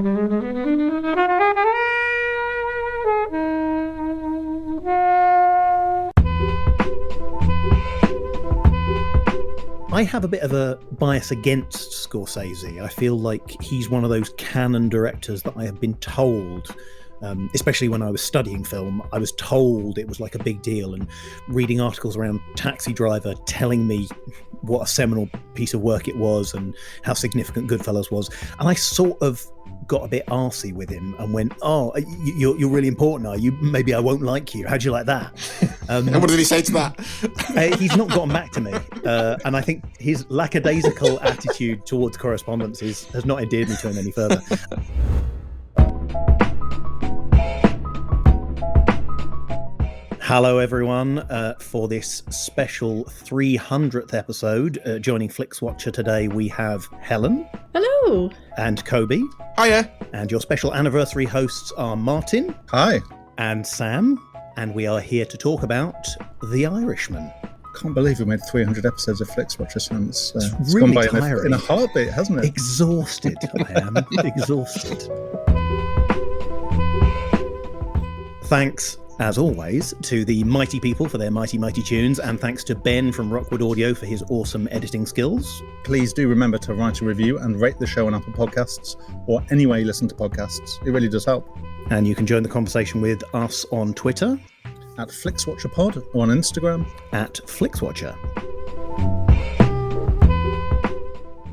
I have a bit of a bias against Scorsese. I feel like he's one of those canon directors that I have been told, especially when I was studying film, I was told it was like a big deal, and reading articles around Taxi Driver telling me what a seminal piece of work it was and how significant Goodfellas was. And I sort of got a bit arsey with him and went, oh, you're really important, are you? Maybe I won't like you. How'd you like that? And what did he say to that? He's not gotten back to me. And I think his lackadaisical attitude towards correspondence has not endeared me to him any further. Hello, everyone, for this special 300th episode. Joining Flixwatcher today, we have Helen. Hello. And Kobe. Hiya. And your special anniversary hosts are Martin. Hi. And Sam. And we are here to talk about The Irishman. Can't believe we made 300 episodes of Flixwatcher, Sam. It's really gone by tiring. in a heartbeat, hasn't it? Exhausted, I am. Exhausted. Thanks, as always, to the mighty people for their mighty, mighty tunes, and thanks to Ben from Rockwood Audio for his awesome editing skills. Please do remember to write a review and rate the show on Apple Podcasts or anywhere you listen to podcasts. It really does help. And you can join the conversation with us on Twitter. At FlixWatcherPod or on Instagram. At Flixwatcher.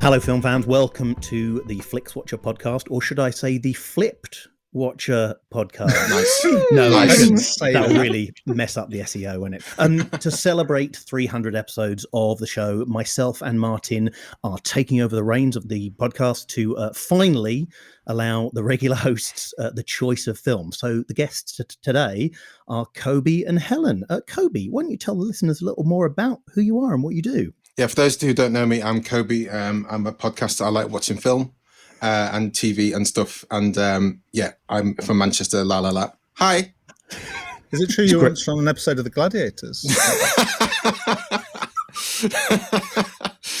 Hello, film fans. Welcome to the Flixwatcher podcast, or should I say the Flipped Watcher podcast. Nice. No, Nice. I shouldn't say that. Will really mess up the SEO, won't it? To celebrate 300 episodes of the show, myself and Martin are taking over the reins of the podcast to finally allow the regular hosts the choice of film. So the guests today are Kobe and Helen. Kobe, why don't you tell the listeners a little more about who you are and what you do? Yeah, for those who don't know me, I'm Kobe. I'm a podcaster. I like watching film and TV and stuff. And I'm from Manchester. La la la. Hi. Is it true you were on an episode of The Gladiators?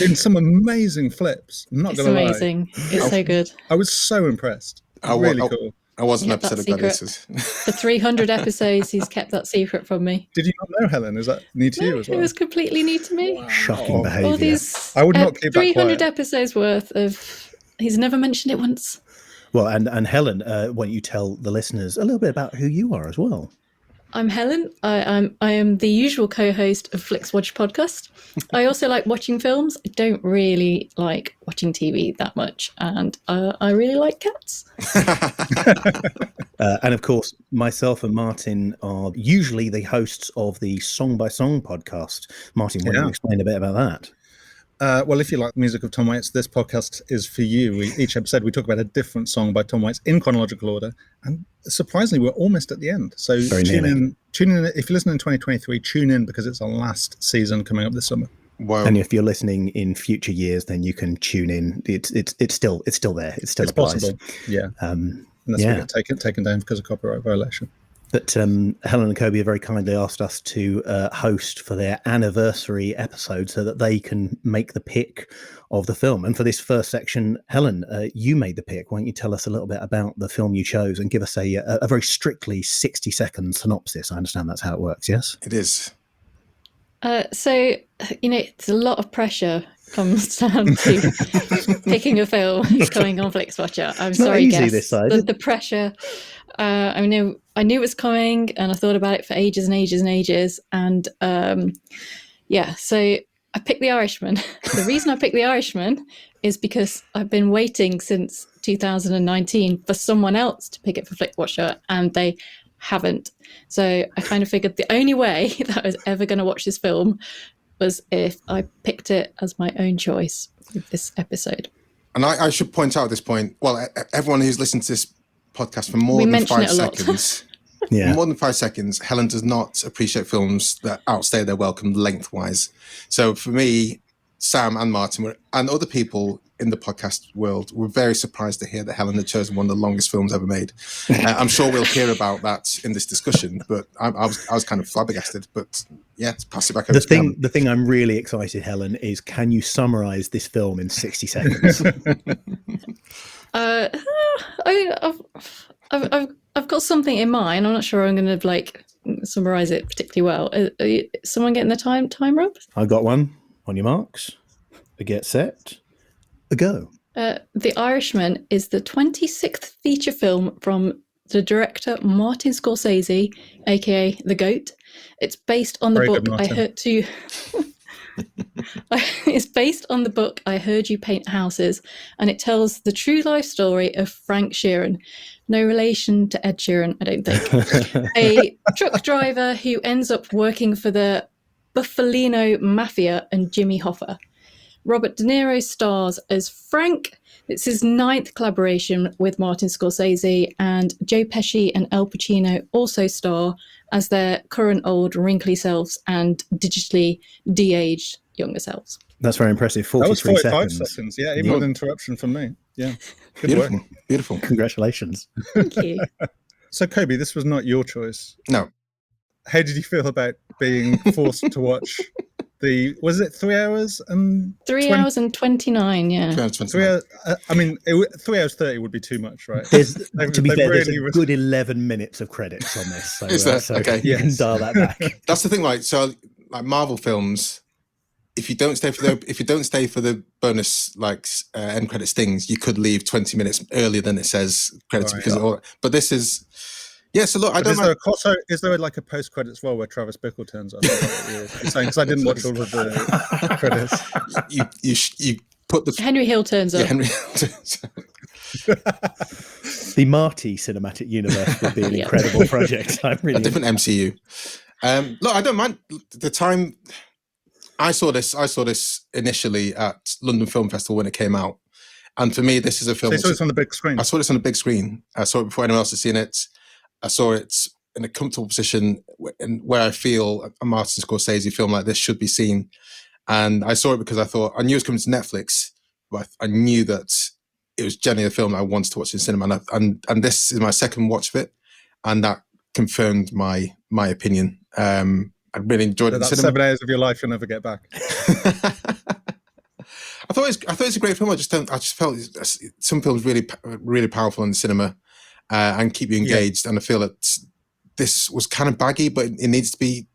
In some amazing flips. I'm not going to lie. It's amazing. It's so good. I was so impressed. Really cool. I was an episode of Gladiators. For 300 episodes, he's kept that secret from me. Did you not know, Helen? Is that new to you as well? It was completely new to me. Wow. Shocking behaviour. All these I would not keep that 300 quiet. episodes worth of... He's never mentioned it once. Well, and Helen, why don't you tell the listeners a little bit about who you are as well? I'm Helen. I am the usual co-host of Flixwatch podcast. I also like watching films. I don't really like watching TV that much, and I really like cats. And of course, myself and Martin are usually the hosts of the Song by Song podcast. Martin, why don't you explain a bit about that? Well, if you like the music of Tom Waits, this podcast is for you. Each episode, we talk about a different song by Tom Waits in chronological order. And surprisingly, we're almost at the end. So tune in. If you're listening in 2023, tune in because it's our last season coming up this summer. Wow. And if you're listening in future years, then you can tune in. It's still there. It still applies. Possible. Yeah. Unless we get taken down because of copyright violation. But Helen and Kobe have very kindly asked us to host for their anniversary episode so that they can make the pick of the film. And for this first section, Helen, you made the pick. Why don't you tell us a little bit about the film you chose and give us a very strictly 60-second synopsis? I understand that's how it works, yes? It is. So, it's a lot of pressure comes down to picking a film coming on Flixwatcher. I'm sorry, guys. The pressure. I knew it was coming, and I thought about it for ages and ages and ages. And so I picked The Irishman. The reason I picked The Irishman is because I've been waiting since 2019 for someone else to pick it for Flixwatcher, and they haven't. So I kind of figured the only way that I was ever going to watch this film was if I picked it as my own choice with this episode. And I should point out at this point, well, everyone who's listened to this podcast for more than 5 seconds, more than 5 seconds, Helen does not appreciate films that outstay their welcome lengthwise. So for me, Sam and Martin and other people in the podcast world were very surprised to hear that Helen had chosen one of the longest films ever made. I'm sure we'll hear about that in this discussion, but I was kind of flabbergasted. But yeah, to pass it back over to Helen. The thing I'm really excited, Helen, is can you summarize this film in 60 seconds? I've got something in mind. I'm not sure I'm going to summarize it particularly well. Someone getting the time Rob? I got one. On your marks, a get set, a go. The Irishman is the 26th feature film from the director Martin Scorsese, aka the GOAT. It's based on the book I Heard You. It's based on the book I Heard You Paint Houses, and it tells the true life story of Frank Sheeran. No relation to Ed Sheeran, I don't think. A truck driver who ends up working for the Bufalino mafia and Jimmy Hoffa. Robert De Niro stars as Frank. It's his 9th collaboration with Martin Scorsese, and Joe Pesci and Al Pacino also star as their current old wrinkly selves and digitally de-aged younger selves. That's very impressive. 43 that was 45 seconds. Yeah, even with interruption from me. Yeah. Good work. Beautiful. Congratulations. Thank you. So, Kobe, this was not your choice. No. How did you feel about being forced to watch was it 3 hours and 3 hours and 29, yeah. 3 hours 29. 3 hours 30 would be too much, right? To be fair, there's a good 11 minutes of credits on this. So, is that okay? You can dial that back. That's the thing, right? So, like Marvel films, if you don't stay for the bonus end credit stings, you could leave 20 minutes earlier than it says credits but this is. Yeah, so look, is there like a post-credits roll where Travis Bickle turns up? You're saying, because I didn't watch all of the credits. You put the Henry Hill turns up. Yeah, Henry Hill turns up. The Marty cinematic universe would be an incredible project. A different MCU. Look, I don't mind the time. I saw this initially at London Film Festival when it came out, and for me, this is a film. So you saw this on the big screen. I saw this on the big screen. I saw it before anyone else had seen it. I saw it in a comfortable position where I feel a Martin Scorsese film like this should be seen. And I saw it because I knew it was coming to Netflix, but I knew that it was generally a film I wanted to watch in cinema. And this is my second watch of it. And that confirmed my opinion. I really enjoyed it. That's 7 hours of your life you'll never get back. I thought it was a great film. I just felt some films really, really powerful in the cinema. And keep you engaged. And I feel that this was kind of baggy, but it needs to be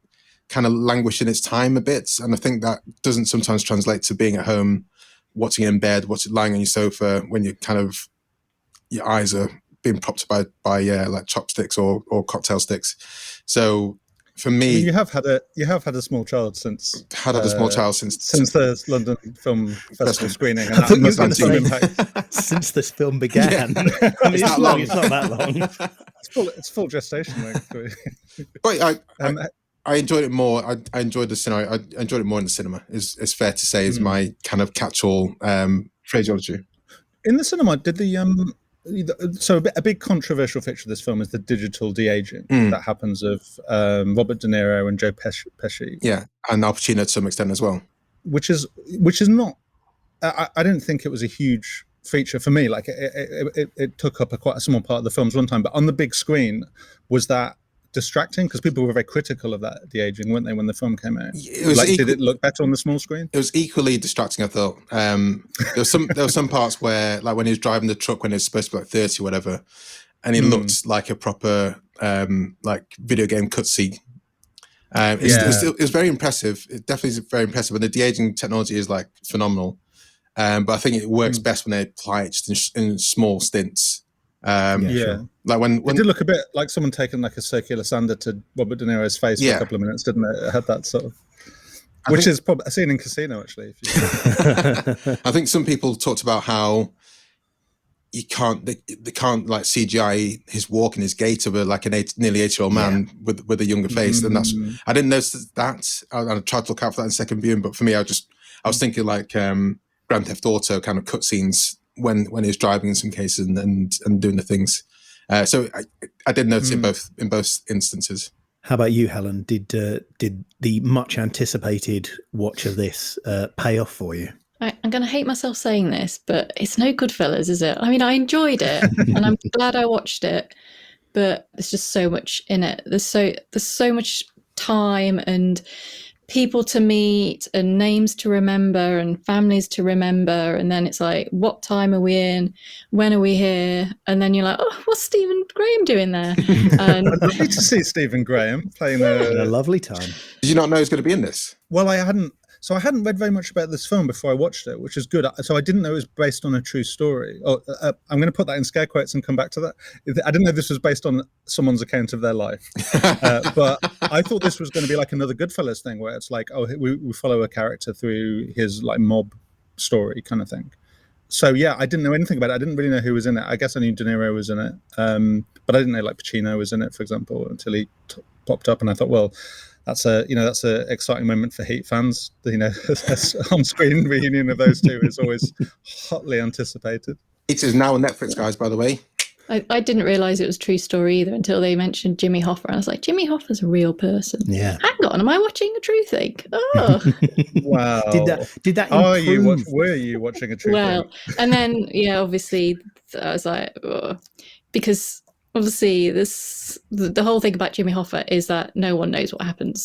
kind of languish in its time a bit. And I think that doesn't sometimes translate to being at home, watching it in bed, lying on your sofa when you your eyes are being propped by like chopsticks or cocktail sticks. So for me, you have had a small child since the London Film Festival screening, and I thought you were going to say impact since this film began. It's not long. It's not that long. It's full gestation. But I enjoyed it more. I enjoyed the cinema. I enjoyed it more in the cinema. It's fair to say is my kind of catch-all phraseology. In the cinema, did so a big controversial feature of this film is the digital de-aging that happens of Robert De Niro and Joe Pesci. Yeah, and Al Pacino to some extent as well. Which is not. I didn't think it was a huge feature for me. Like it took up quite a small part of the film's runtime, but on the big screen, was that distracting? Because people were very critical of that de-aging, weren't they, when the film came out? Did it look better on the small screen? It was equally distracting, I thought. There were some parts where, like when he was driving the truck when it was supposed to be like 30 or whatever, and he looked like a proper like video game cutscene. It was very impressive. It definitely is very impressive, and the de-aging technology is like phenomenal. But I think it works best when they apply it just in small stints. Sure. Like when it did look a bit like someone taking like a circular sander to Robert De Niro's face for a couple of minutes, didn't it? It had that sort of, which is probably a scene in Casino, actually. I think some people talked about how they can't like CGI his walk and his gait of like an nearly 8-year-old man with a younger face, and that's I didn't notice that. I tried to look out for that in second viewing, but for me, I was thinking like Grand Theft Auto kind of cutscenes when he was driving in some cases and doing the things. So I did notice in both instances. How about you, Helen? Did the much anticipated watch of this pay off for you? I'm going to hate myself saying this, but it's no Goodfellas, is it? I mean, I enjoyed it, and I'm glad I watched it, but there's just so much in it. There's so much time and people to meet and names to remember and families to remember, and then it's like, what time are we in, when are we here, and then you're like, oh, what's Stephen Graham doing there? And I'd love to see Stephen Graham playing a lovely time. Did you not know he was going to be in this? Well, I hadn't read very much about this film before I watched it, which is good. So I didn't know it was based on a true story. I'm going to put that in scare quotes and come back to that. I didn't know this was based on someone's account of their life. But I thought this was going to be like another Goodfellas thing, where it's like, oh, we follow a character through his like mob story kind of thing. So yeah, I didn't know anything about it. I didn't really know who was in it. I guess I knew De Niro was in it, but I didn't know like Pacino was in it, for example, until he popped up, and I thought, well, that's a exciting moment for Heat fans. On-screen reunion of those two is always hotly anticipated. It is now on Netflix, guys, by the way. I didn't realise it was a true story either until they mentioned Jimmy Hoffa. I was like, Jimmy Hoffa's a real person. Yeah. Hang on, am I watching a true thing? Oh. Wow. Did that improve? Were you watching a true thing? And then, yeah, obviously, I was like, oh, because obviously the whole thing about Jimmy Hoffa is that no one knows what happened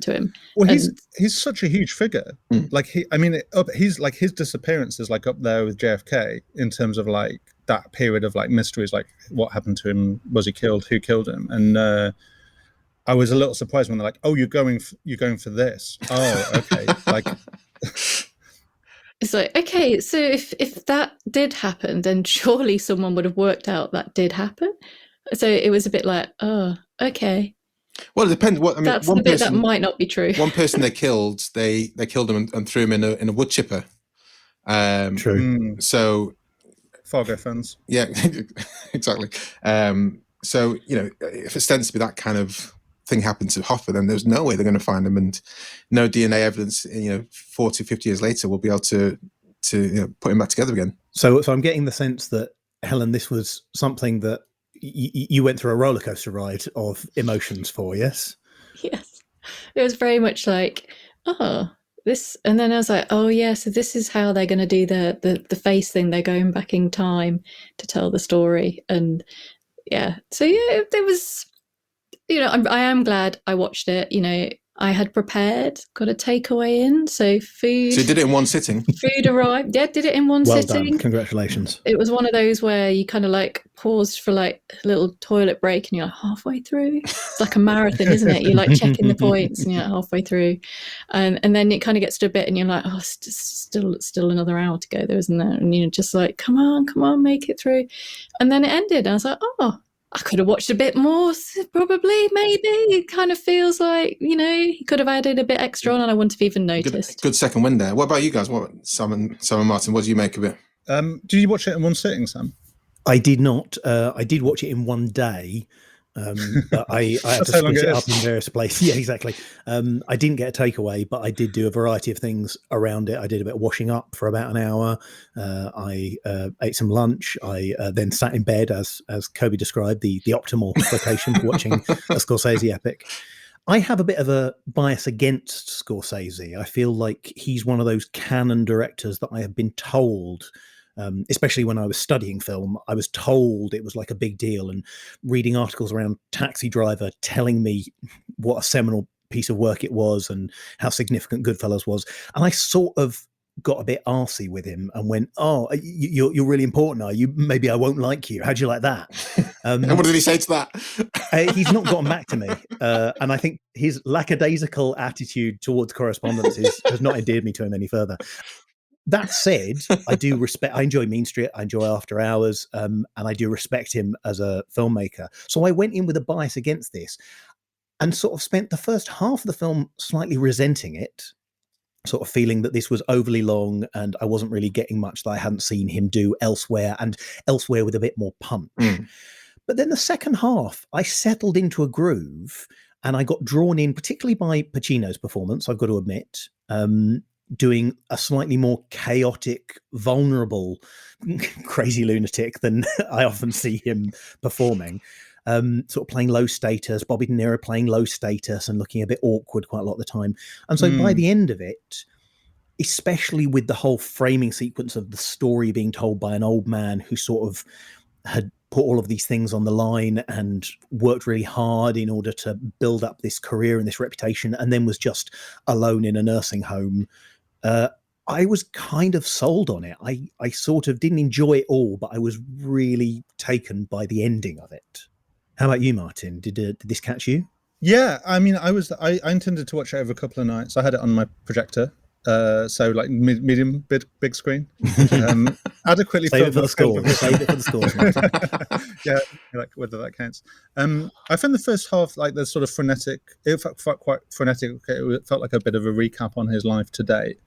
to him. Well, he's such a huge figure. Like he's like, his disappearance is like up there with JFK in terms of like that period of like mysteries, like what happened to him, was he killed, who killed him, and I was a little surprised when they're like, oh, you're going for this. Oh, okay. Like it's like, okay, so if that did happen, then surely someone would have worked out that did happen. So it was a bit like, oh, okay. Well, it depends. That's the bit that might not be true. One person they killed, they killed him and threw him in a wood chipper. True. So Fargo fans. Yeah, exactly. So if it's tends to be that kind of thing happened to Hoffa, then there's no way they're going to find him, and no DNA evidence 40, 50 years later will be able to put him back together again. So I'm getting the sense that, Helen, this was something that you went through a roller coaster ride of emotions for, yes? Yes. It was very much like, oh, this, and then I was like, oh yeah, so this is how they're going to do the face thing. They're going back in time to tell the story, and yeah. So yeah, there was, I am glad I watched it. I had prepared, got a takeaway in, so food. So you did it in one sitting? Food arrived. Yeah, did it in one sitting. Well done. Congratulations. It was one of those where you kind of like paused for like a little toilet break and you're like halfway through. It's like a marathon, isn't it? You're like checking the points and you're like halfway through. And then it kind of gets to a bit and you're like, oh, still another hour to go there, isn't there? And you're just like, come on, make it through. And then it ended. And I was like, oh, I could have watched a bit more, probably, maybe. It kind of feels like, he could have added a bit extra on and I wouldn't have even noticed. Good second win there. What about you guys? Sam and Martin, what do you make of it? Did you watch it in one sitting, Sam? I did not. I did watch it in one day, but I had to split it up in various places. Yeah, exactly. I didn't get a takeaway, but I did do a variety of things around it. I did a bit of washing up for about an hour. I ate some lunch. I then sat in bed, as Kobe described, the optimal location for watching a Scorsese epic. I have a bit of a bias against Scorsese. I feel like he's one of those canon directors that I have been told, especially when I was studying film, I was told it was like a big deal, and reading articles around Taxi Driver telling me what a seminal piece of work it was and how significant Goodfellas was. And I sort of got a bit arsey with him and went, oh, you're really important, are you? Maybe I won't like you. How'd you like that? And what did he say to that? He's not gotten back to me. And I think his lackadaisical attitude towards correspondence has not endeared me to him any further. That said, I enjoy Mean Street, I enjoy After Hours, and I do respect him as a filmmaker. So I went in with a bias against this and sort of spent the first half of the film slightly resenting it, sort of feeling that this was overly long and I wasn't really getting much that I hadn't seen him do elsewhere, and elsewhere with a bit more punch. But then the second half, I settled into a groove and I got drawn in, particularly by Pacino's performance, I've got to admit, doing a slightly more chaotic, vulnerable, crazy lunatic than I often see him performing. Sort of playing low status, Bobby De Niro playing low status and looking a bit awkward quite a lot of the time. And so by the end of it, especially with the whole framing sequence of the story being told by an old man who sort of had put all of these things on the line and worked really hard in order to build up this career and this reputation, and then was just alone in a nursing home, I was kind of sold on it. I sort of didn't enjoy it all, but I was really taken by the ending of it. How about you, Martin? Did this catch you? Yeah, I mean, I intended to watch it over a couple of nights. I had it on my projector, so like medium, big screen. Adequately Save it for the score. Save it for the score. Yeah, like whether that counts. I found the first half like the sort of frenetic. It felt quite frenetic. It felt like a bit of a recap on his life to date.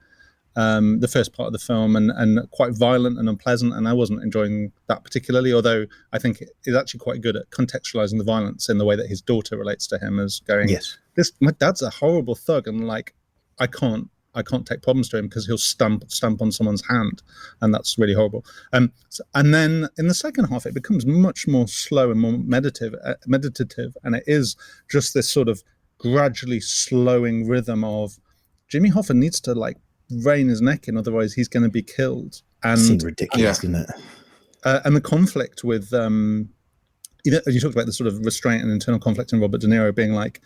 The first part of the film, and quite violent and unpleasant, and I wasn't enjoying that particularly, although I think it's actually quite good at contextualizing the violence in the way that his daughter relates to him as going, yes, my dad's a horrible thug, and like I can't take problems to him because he'll stamp on someone's hand, and that's really horrible. And then in the second half it becomes much more slow and more meditative, and it is just this sort of gradually slowing rhythm of Jimmy Hoffa needs to like rein his neck in, otherwise he's going to be killed. And seems ridiculous, isn't it? And the conflict with you talked about the sort of restraint and internal conflict in Robert De Niro being like,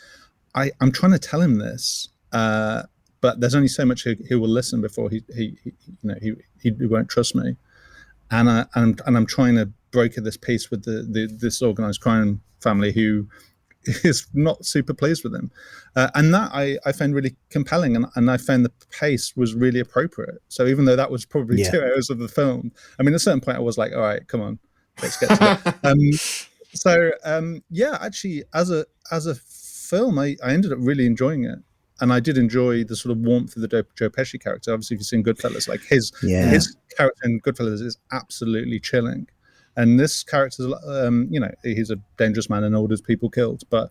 I'm trying to tell him this, but there's only so much he will listen before he won't trust me, and I'm trying to broker this peace with this organized crime family who is not super pleased with him, and that I found really compelling, and I found the pace was really appropriate. So even though that was probably 2 hours of the film, I mean, at a certain point I was like, all right, come on, let's get to that. Actually, as a film, I ended up really enjoying it, and I did enjoy the sort of warmth of the Joe Pesci character. Obviously, if you've seen Goodfellas, like his character in Goodfellas is absolutely chilling. And this character, he's a dangerous man and orders people killed, but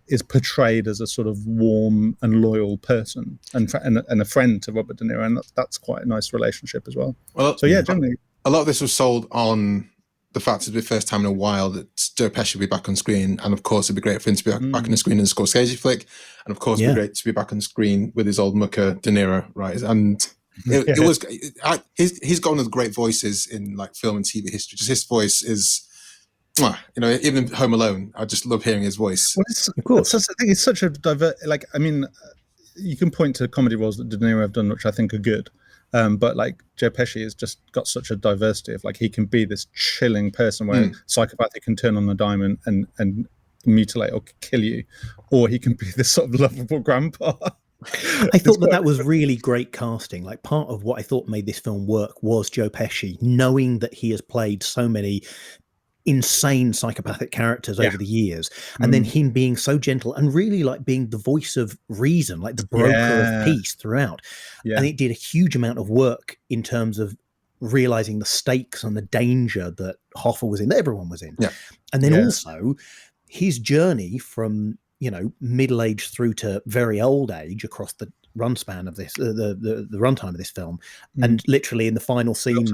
is portrayed as a sort of warm and loyal person and a friend to Robert De Niro, and that's quite a nice relationship as well. So generally, a lot of this was sold on the fact it'd be the first time in a while that Joe Pesci would be back on screen, and of course it'd be great for him to be back on the screen in a Scorsese flick, and of course it'd be great to be back on screen with his old mucker De Niro, right? And he's got one of the great voices in like film and TV history. Just his voice is, even Home Alone, I just love hearing his voice. Well, of course, I think it's such a diverse. Like, I mean, you can point to comedy roles that De Niro have done, which I think are good, but like Joe Pesci has just got such a diversity of like he can be this chilling person where psychopathic can turn on a dime and mutilate or kill you, or he can be this sort of lovable grandpa. I thought that was really great casting. Like, part of what I thought made this film work was Joe Pesci, knowing that he has played so many insane psychopathic characters over the years, and then him being so gentle and really like being the voice of reason, like the broker of peace throughout. And it did a huge amount of work in terms of realizing the stakes and the danger that Hoffa was in, that everyone was in. And then also his journey from middle age through to very old age across the run span of this, the runtime of this film, and literally in the final scenes,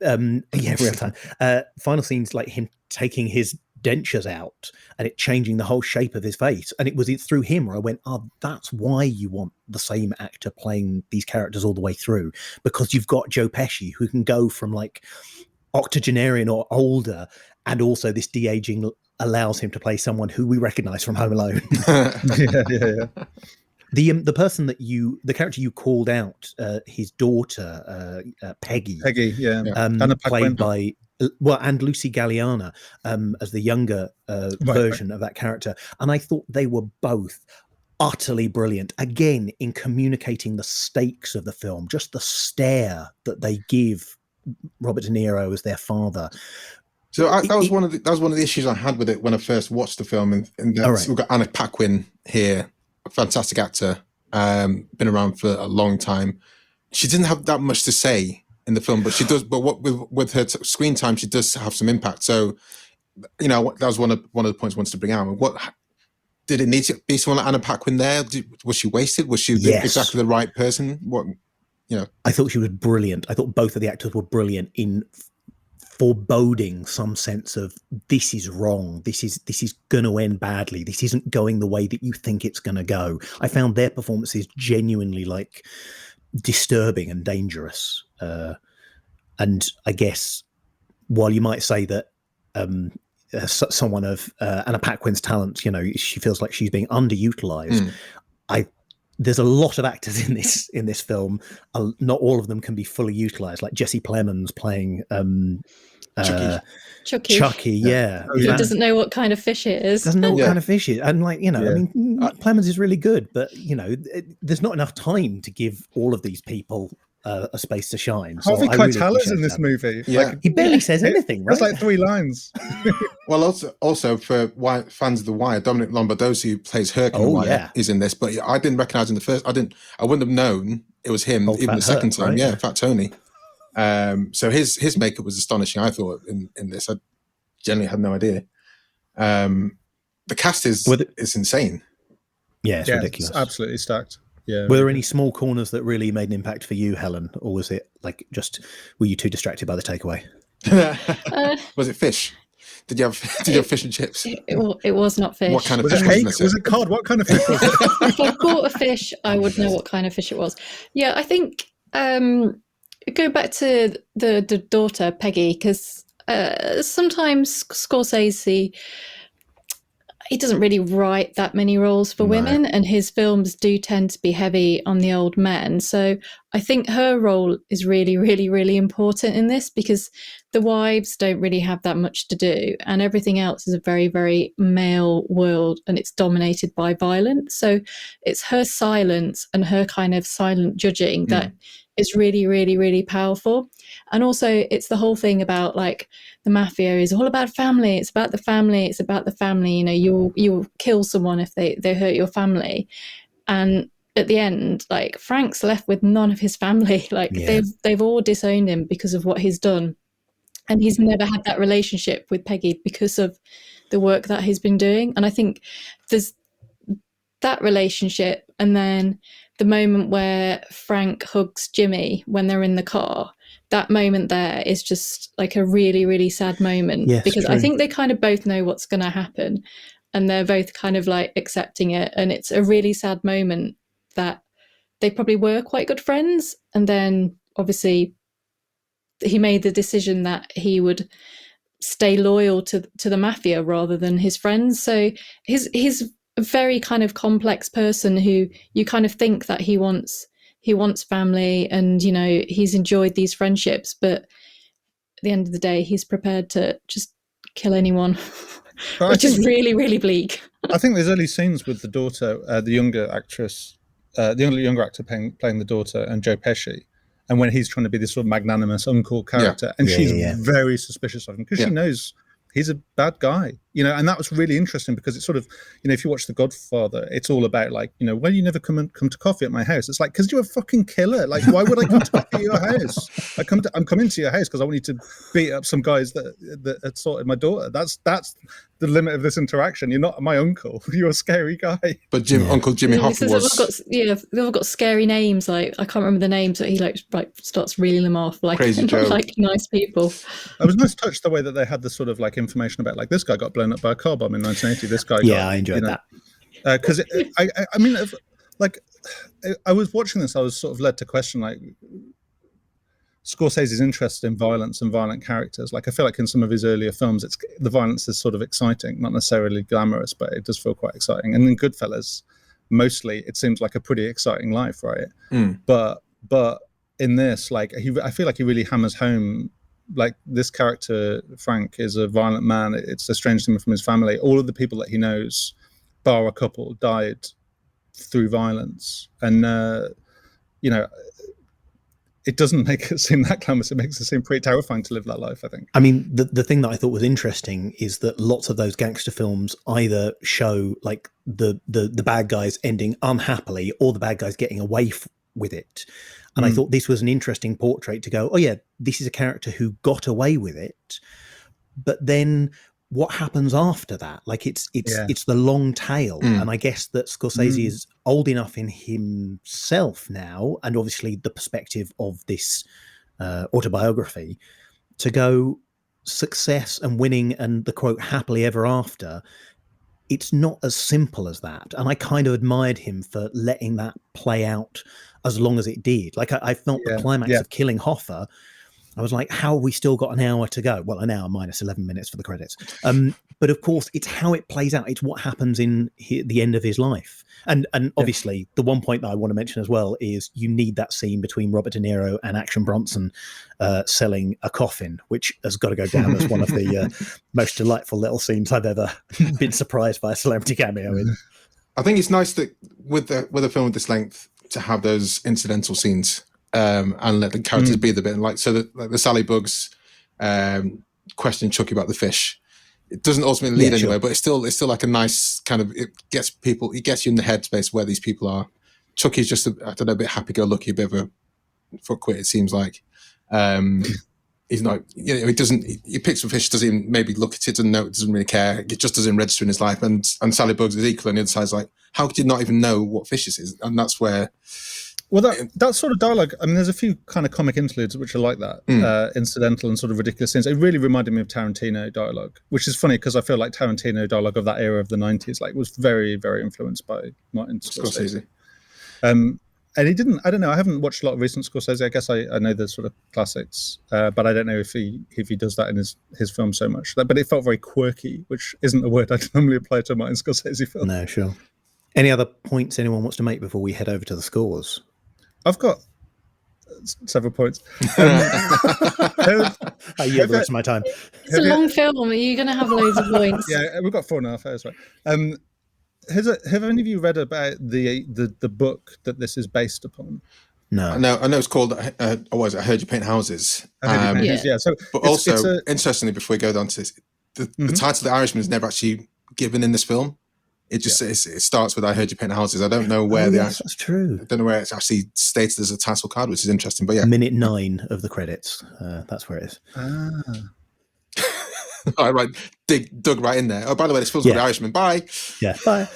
real time. Final scenes, like him taking his dentures out and it changing the whole shape of his face, and it was through him where I went, oh, that's why you want the same actor playing these characters all the way through, because you've got Joe Pesci who can go from like octogenarian or older, and also this de-aging allows him to play someone who we recognize from Home Alone. The person the character you called out, his daughter, Peggy, played by and Lucy Galliana as the younger version of that character, and I thought they were both utterly brilliant, again, in communicating the stakes of the film, just the stare that they give Robert De Niro as their father. So that was one of the issues I had with it when I first watched the film. And we've got Anna Paquin here, a fantastic actor, been around for a long time. She didn't have that much to say in the film, but she does. But with her screen time, she does have some impact. So, that was one of the points I wanted to bring out. What did it need to be? Someone like Anna Paquin there? Was she wasted? Was she exactly the right person? I thought she was brilliant. I thought both of the actors were brilliant in foreboding some sense of this is wrong, this is going to end badly, this isn't going the way that you think it's going to go. I found their performances genuinely like disturbing and dangerous, and I guess while you might say that someone of Anna Paquin's talent, she feels like she's being underutilized. There's a lot of actors in this film. Not all of them can be fully utilized. Like Jesse Plemons playing Chucky. Yeah. He doesn't know what kind of fish it is. Doesn't know what kind of fish it is. And I mean, Plemons is really good, but there's not enough time to give all of these people a space to shine. Harvey Keitel is in this movie. Yeah. He barely says anything, right? There's like 3 lines. Well, also for fans of The Wire, Dominic Lombardozzi, who plays Herc in The Wire, is in this. But I didn't recognise him the first. I wouldn't have known it was him even the second time. Right? Yeah, Fat Tony. So his makeup was astonishing. I thought in this, I generally had no idea. The cast is insane. Yeah, it's ridiculous. It's absolutely stacked. Yeah. Were there any small corners that really made an impact for you, Helen, or was it like were you too distracted by the takeaway? Was it fish? Did you have fish and chips? It was not fish. What kind of fish was it? Was it cod? What kind of fish was it? If I caught a fish, I would know what kind of fish it was. Yeah, I think go back to the daughter Peggy, because sometimes Scorsese, he doesn't really write that many roles for women, and his films do tend to be heavy on the old men. So I think her role is really, really, really important in this, because the wives don't really have that much to do, and everything else is a very, very male world, and it's dominated by violence. So it's her silence and her kind of silent judging that is really, really, really powerful. And also it's the whole thing about like the mafia is all about family. It's about the family. It's about the family. You'll kill someone if they hurt your family. And at the end, like Frank's left with none of his family. Like they've all disowned him because of what he's done. And he's never had that relationship with Peggy because of the work that he's been doing. And I think there's that relationship, and then the moment where Frank hugs Jimmy when they're in the car, that moment there is just like a really, really sad moment, because I think they kind of both know what's going to happen, and they're both kind of like accepting it. And it's a really sad moment that they probably were quite good friends. And then obviously he made the decision that he would stay loyal to the mafia rather than his friends. So he's a very kind of complex person who you kind of think that he wants family, and he's enjoyed these friendships, but at the end of the day he's prepared to just kill anyone, which is really, really bleak. I think there's early scenes with the daughter, the younger actress, the younger actor playing the daughter, and Joe Pesci, and when he's trying to be this sort of magnanimous uncle character, and she's very suspicious of him because she knows he's a bad guy, and that was really interesting, because it's sort of, if you watch The Godfather, it's all about like, well, you never come to coffee at my house. It's like, because you're a fucking killer. Like, why would I come to coffee at your house? I'm coming to your house because I want you to beat up some guys that assaulted my daughter. That's the limit of this interaction. You're not my uncle. You're a scary guy. But Uncle Jimmy Hoffa was. They've all got scary names. Like I can't remember the names, but he like starts reeling them off. Like Crazy Joe. Like nice people. I was nice touched the way that they had the sort of like information about like this guy got blown up by a car bomb in 1980. This guy. I enjoyed that. Because I mean, like I was watching this, I was sort of led to question like Scorsese's interest in violence and violent characters. Like I feel like in some of his earlier films, the violence is sort of exciting, not necessarily glamorous, but it does feel quite exciting. And in Goodfellas, mostly it seems like a pretty exciting life, right? But in this, like I feel like he really hammers home, like this character Frank is a violent man. It's estranged him from his family. All of the people that he knows, bar a couple, died through violence, and it doesn't make it seem that glamorous. It makes it seem pretty terrifying to live that life, I think. I mean, the thing that I thought was interesting is that lots of those gangster films either show like the bad guys ending unhappily or the bad guys getting away with it. And I thought this was an interesting portrait to go, oh yeah, this is a character who got away with it. But then what happens after that? Like it's the long tail. And I guess that Scorsese is old enough in himself now, and obviously the perspective of this autobiography, to go success and winning and the quote happily ever after. It's not as simple as that. And I kind of admired him for letting that play out as long as it did. Like I felt the climax of killing Hoffa, I was like, how have we still got an hour to go? Well, an hour minus 11 minutes for the credits. But of course, it's how it plays out. It's what happens in the end of his life. And obviously, the one point that I want to mention as well is you need that scene between Robert De Niro and Action Bronson selling a coffin, which has got to go down as one of the most delightful little scenes I've ever been surprised by a celebrity cameo in. I think it's nice that with a film of this length to have those incidental scenes and let the characters be the bit. Like, so that, like the Sally Bugs questioning Chucky about the fish. It doesn't ultimately lead anywhere, but it's still like a nice kind of, it gets you in the headspace where these people are. Chucky's just a bit happy-go-lucky, a bit of a fuckwit, it seems like. He's not, he picks up fish, doesn't even maybe look at it, doesn't know, doesn't really care. It just doesn't register in his life. And Sally Bugs is equal on the other side. It's like, how could you not even know what fish this is? And that's where... Well, that sort of dialogue, I mean, there's a few kind of comic interludes which are like that, incidental and sort of ridiculous scenes. It really reminded me of Tarantino dialogue, which is funny because I feel like Tarantino dialogue of that era of the 90s was very, very influenced by Martin Scorsese. And he didn't, I don't know, I haven't watched a lot of recent Scorsese. I guess I know the sort of classics, but I don't know if he does that in his film so much. But it felt very quirky, which isn't a word I'd normally apply to a Martin Scorsese film. No, sure. Any other points anyone wants to make before we head over to the scores? I've got several points. I yield the rest of my time. It's a long film. Are you going to have loads of points? Yeah, we've got 4.5 hours, right? Have any of you read about the book that this is based upon? No. I know it's called, I Heard You Paint Houses. So but also, interestingly, before we go down to this, the title of The Irishman is never actually given in this film. It just it starts with "I heard you paint houses." I don't know where that's true. I don't know where it's actually stated as a title card, which is interesting. But yeah, minute 9 of the credits. That's where it is. All right, dug right in there. Oh, by the way, this film's called The Irishman. Bye. Yeah, bye.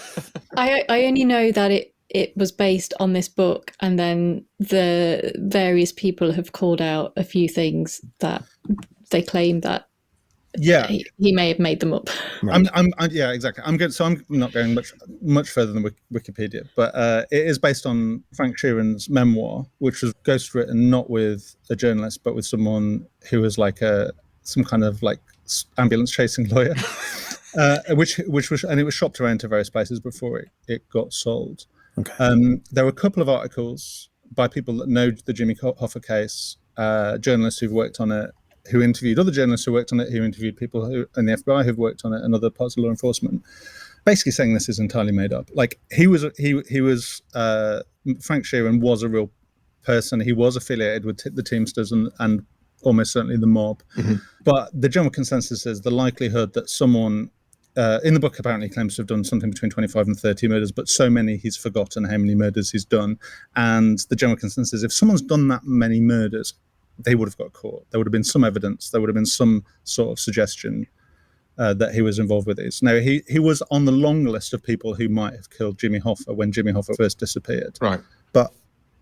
I only know that it was based on this book, and then the various people have called out a few things that they claim that. Yeah, he may have made them up. Right. Yeah, exactly. I'm good. So I'm not going much further than Wikipedia, but it is based on Frank Sheeran's memoir, which was ghostwritten not with a journalist, but with someone who was like some kind of like ambulance chasing lawyer, which was, and it was shopped around to various places before it got sold. Okay. There were a couple of articles by people that know the Jimmy Hoffa case, journalists who've worked on it, who interviewed other journalists who worked on it, who interviewed people in the FBI who've worked on it, and other parts of law enforcement, basically saying this is entirely made up. Like he was Frank Sheeran was a real person. He was affiliated with the Teamsters and almost certainly the mob. Mm-hmm. But the general consensus is the likelihood that someone in the book apparently claims to have done something between 25 and 30 murders, but so many he's forgotten how many murders he's done. And the general consensus is if someone's done that many murders, they would have got caught. There would have been some evidence. There would have been some sort of suggestion that he was involved with this. Now, he was on the long list of people who might have killed Jimmy Hoffa when Jimmy Hoffa first disappeared. Right. But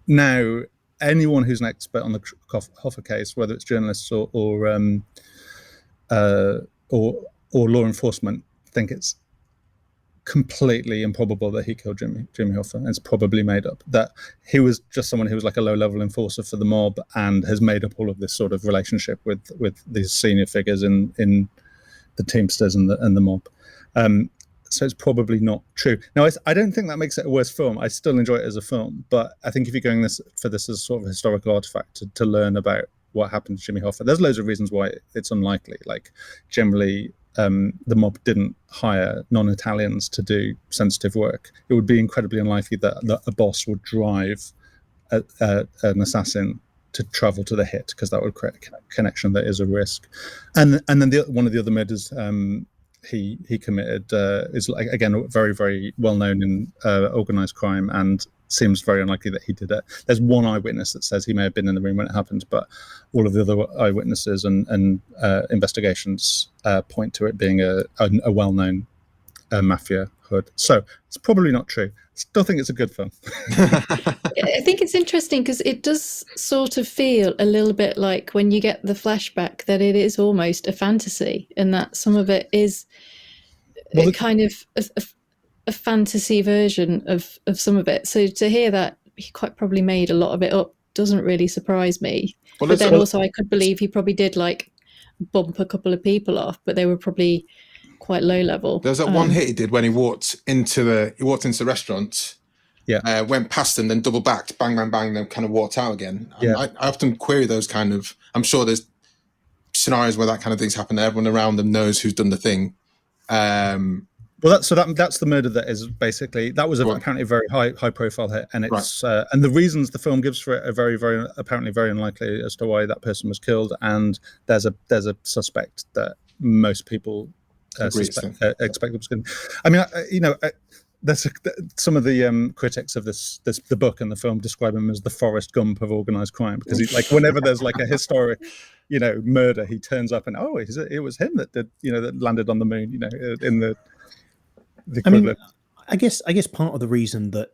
now, anyone who's an expert on the Hoffa case, whether it's journalists or law enforcement, think it's completely improbable that he killed Jimmy Hoffa, and it's probably made up. That he was just someone who was like a low-level enforcer for the mob and has made up all of this sort of relationship with these senior figures in the Teamsters and the mob. So it's probably not true. Now, I don't think that makes it a worse film. I still enjoy it as a film, but I think if you're going for this as sort of a historical artifact to learn about what happened to Jimmy Hoffa, there's loads of reasons why it's unlikely. Like generally, the mob didn't hire non-Italians to do sensitive work. It would be incredibly unlikely that a boss would drive an assassin to travel to the hit, because that would create a connection that is a risk. And then one of the other murders he committed is like, again, very, very well known in organized crime, and seems very unlikely that he did it. There's one eyewitness that says he may have been in the room when it happened, but all of the other eyewitnesses and investigations point to it being a well-known mafia hood. So it's probably not true. Still think it's a good film. I think it's interesting because it does sort of feel a little bit like when you get the flashback that it is almost a fantasy, and that some of it is kind of a fantasy version of some of it. So to hear that he quite probably made a lot of it up doesn't really surprise me. Well, but then also I could believe he probably did like bump a couple of people off, but they were probably quite low level. There's that one hit he did when he walked into the restaurant. Yeah. Went past them, then double backed, bang, bang, bang, then kind of walked out again. Yeah. I often query those kind of. I'm sure there's scenarios where that kind of thing's happened. Everyone around them knows who's done the thing. Well, that's the murder that is basically that was apparently a very high profile hit, and it's and the reasons the film gives for it are very, very apparently very unlikely as to why that person was killed. And there's a suspect that most people expect was going. I mean, there's some of the critics of the book and the film describe him as the Forrest Gump of organized crime, because he's like, whenever there's like a historic, murder, he turns up and it was him that did, that landed on the moon, in the equivalent. I guess part of the reason that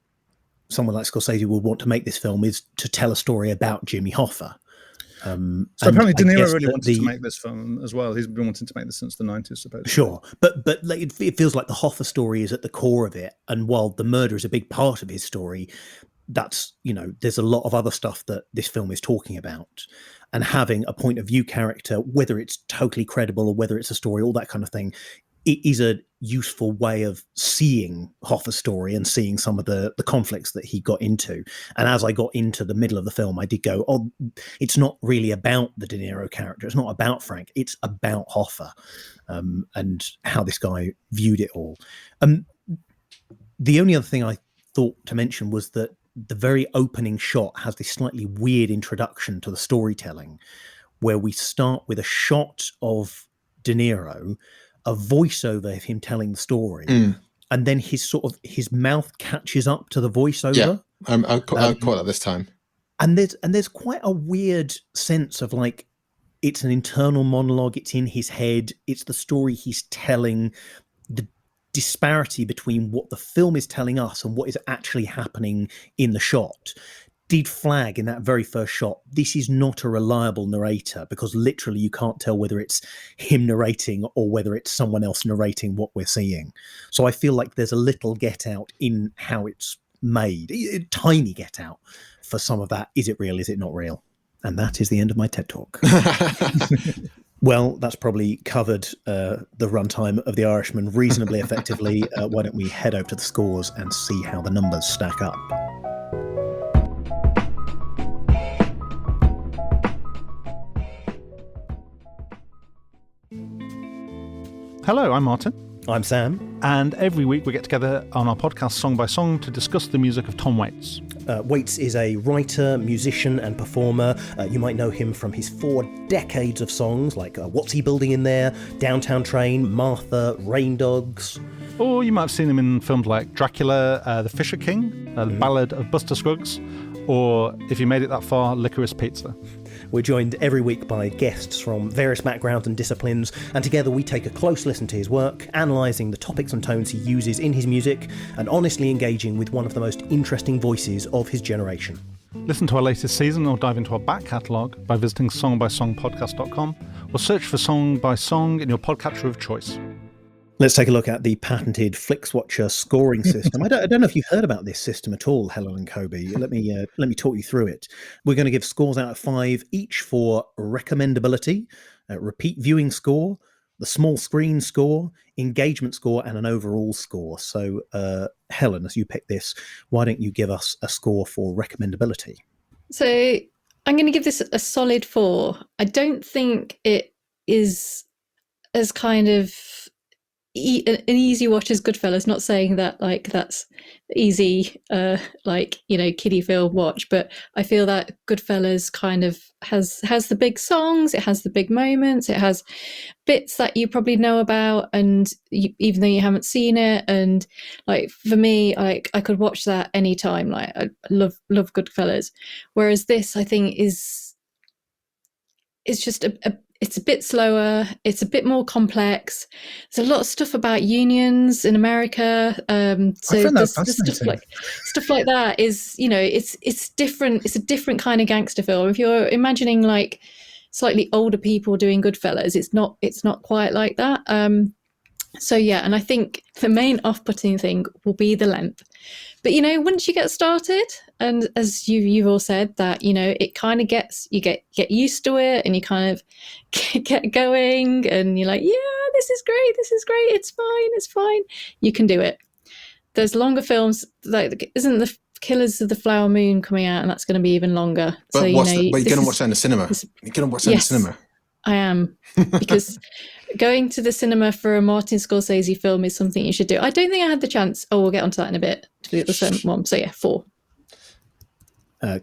someone like Scorsese would want to make this film is to tell a story about Jimmy Hoffa. So apparently De Niro really wanted to make this film as well. He's been wanting to make this since the 90s, supposedly. Sure, but like, it feels like the Hoffa story is at the core of it, and while the murder is a big part of his story, that's, there's a lot of other stuff that this film is talking about. And having a point of view character, whether it's totally credible or whether it's a story, all that kind of thing, it is a useful way of seeing Hoffa's story and seeing some of the conflicts that he got into. And as I got into the middle of the film, I did go, it's not really about the De Niro character. It's not about Frank. It's about Hoffa and how this guy viewed it all. The only other thing I thought to mention was that the very opening shot has this slightly weird introduction to the storytelling, where we start with a shot of De Niro, a voiceover of him telling the story, and then his mouth catches up to the voiceover. Yeah, I caught that this time. And there's quite a weird sense of like, it's an internal monologue. It's in his head. It's the story he's telling. The disparity between what the film is telling us and what is actually happening in the shot did flag in that very first shot. This is not a reliable narrator, because literally you can't tell whether it's him narrating or whether it's someone else narrating what we're seeing. So I feel like there's a little get out in how it's made, a tiny get out for some of that. Is it real? Is it not real? And that is the end of my TED Talk. Well, that's probably covered the runtime of The Irishman reasonably effectively. Why don't we head over to the scores and see how the numbers stack up? Hello, I'm Martin. I'm Sam. And every week we get together on our podcast Song by Song to discuss the music of Tom Waits. Waits is a writer, musician and performer. You might know him from his 4 decades of songs like What's He Building in There, Downtown Train, Martha, Rain Dogs. Or you might have seen him in films like Dracula, The Fisher King, The Ballad of Buster Scruggs, or, if you made it that far, Licorice Pizza. We're joined every week by guests from various backgrounds and disciplines, and together we take a close listen to his work, analysing the topics and tones he uses in his music, and honestly engaging with one of the most interesting voices of his generation. Listen to our latest season or dive into our back catalogue by visiting songbysongpodcast.com, or search for Song by Song in your podcatcher of choice. Let's take a look at the patented Flixwatcher scoring system. I don't know if you've heard about this system at all, Helen and Kobe. Let me talk you through it. We're going to give scores out of 5 each for recommendability, repeat viewing score, the small screen score, engagement score, and an overall score. So, Helen, as you pick this, why don't you give us a score for recommendability? So I'm going to give this a solid 4. I don't think it is as kind of an easy watch as Goodfellas, not saying that like that's easy kiddie film watch, but I feel that Goodfellas kind of has the big songs, it has the big moments, it has bits that you probably know about, and even though you haven't seen it, and like for me, like I could watch that anytime. Like I love Goodfellas, whereas this I think is just it's a bit slower. It's a bit more complex. There's a lot of stuff about unions in America. So there's stuff like that is, it's different. It's a different kind of gangster film. If you're imagining like slightly older people doing Goodfellas, it's not quite like that. So yeah, and I think the main off-putting thing will be the length. But once you get started, and as you've all said, that it kind of you get used to it, and you kind of get going, and you're like, yeah, this is great, it's fine, you can do it. There's longer films, like isn't the Killers of the Flower Moon coming out, and that's going to be even longer. But, you're going to watch that in the cinema. You're going to watch that in the cinema. I am, because going to the cinema for a Martin Scorsese film is something you should do. I don't think I had the chance. Oh, we'll get onto that in a bit. To do the same one. So yeah, 4.